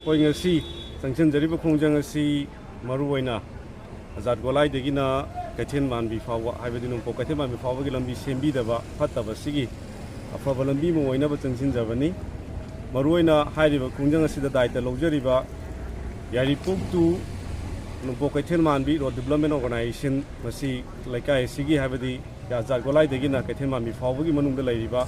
Ngasi sanction jariba khongjang asi maruoina azad golai degina Keithelmanbi fawa haibadi Nongpok Keithelmanbi fawa gi lambi sembi daba phattaba sigi afaba lambi mo oina ba changsin jabani maruoina hairiba khongjang asi da daita lojariba Yairipok to Nongpok Keithelmanbi Road Development Organization masi laikai sigi haibadi azad golai degina Keithelmanbi fawa gi manungda lairiba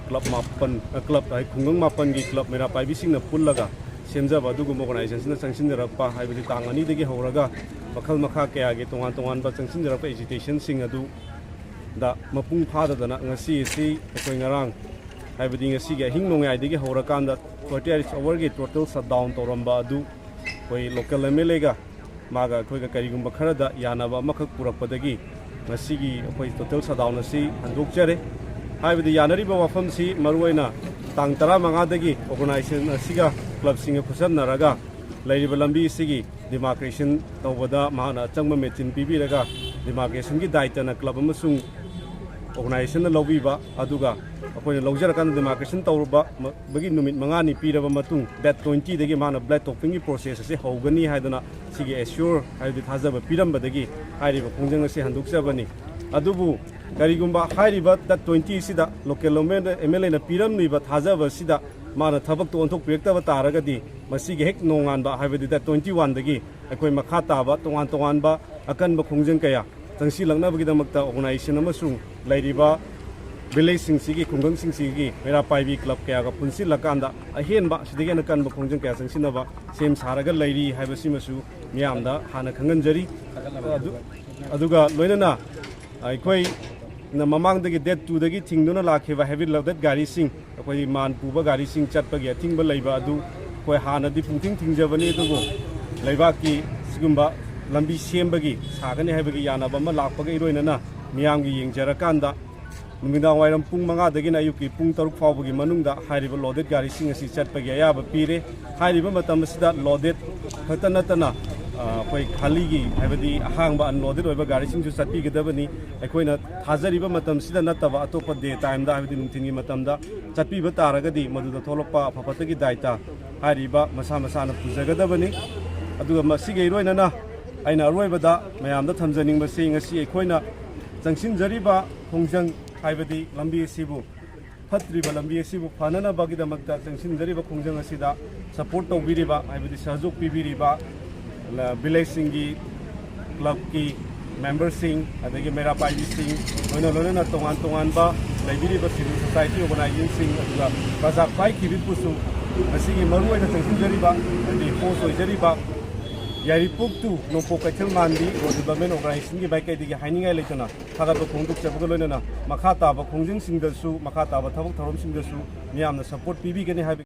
club mapan club hai khungang mapan gi club mera paibi singna pullaga semjaba dugum organization na changsinjarapa haibadi tangani degi horaga makhal makha kaya ge tongan tongan ba changsinjarapa agitation sing adu da mapung phada dana ngasi si ekoi ngarang haibadi ngasi ge hing nongai degi horakanda 40 hour ge total shutdown toramba adu koi local MLA ga maga koi ga karigum bakhara da yanaba makhak purakpadagi ngasi gi koi total shutdown asi handokjare haibadi yanariba wafam si maruaina tang tara mangadagi organization asiga club singa khusan naraga lairiba lambi sigi demarcation tawbada mahana changma metin pibiraga demarcation gi daita na club amasung organization na lobiba aduga akoina lojarakan demarcation tawruba bagi numit mangani piraba matung that 20 dagi mana blood topping gi process ase hogani haidana sigi assure haidi thajaba piramba dagi hairiba khongjang ase handukjabani adubu karigumba hairiba that 20 sida local MLA na piramniba thajaba sida mana thabak to onthok pirektaba taragadi masigi hek nonganba haibadi da 21 dagi akoi makha taba tongan tongan ba akanba khongjang kaya tangsi langnabagi damakta organization amasung lairiba village singsi khungang singsi mera paibi club kaya ga punsi lakanda ahenba sidagi na kanba khongjang kaya sangsinaba sem saraga lairi haibasi masu miyamda hana khanganjari aduga loinana aikoi na mamang dagi dead 2 dagi thingduna lakheba heavy loaded gari sing akoi man puba gari sing chatpagi thingba leiba adu koi hana di pungting thingjabani dugo leiba ki sigumba lambi sembagi sagani haibagi yanaba ma lakpagi iroinana miyamgi yengjarakanda numidang wairam pung 5 dagi na ayuki pung 3 fawbagi manungda hairiba loaded gari sing asi chatpagi ayaba pire hairiba matam sida loaded khatanatana koi khaligi haibadi ahangba unloaded oiba gari singju satpi gedabani akoina thajariba matam sida nataba atopa day time da haibadi nungtingi matam da chatpi ba taragadi maduda tholokpa phapatagi daita hariba masa masa na pujagadabani aduga masige iroinana aina aroibada mayamda thamjaning basi ngasi akoina changsinjariba khongjang haibadi lambi sibu fatriba lambi sibu phanana bagidamakta changsinjariba khongjang asida support tawbiriba haibadi sahjok pibiriba village singi club ki member sing adagi mera paibi sing loina loina tongan tongan ba laibiri ba civil society organizing sing aduga baza pai kibit pusu asigi maru aina changsinjari ba adi force oijari ba Yairipok to Nongpok Keithelmanbi Road Development Organization gi baikai digi hainingai leitana thagaba khongduk chabaga loina na makha taba khongjing singdasu makha taba thabak tharom singdasu miyamna support pibi gani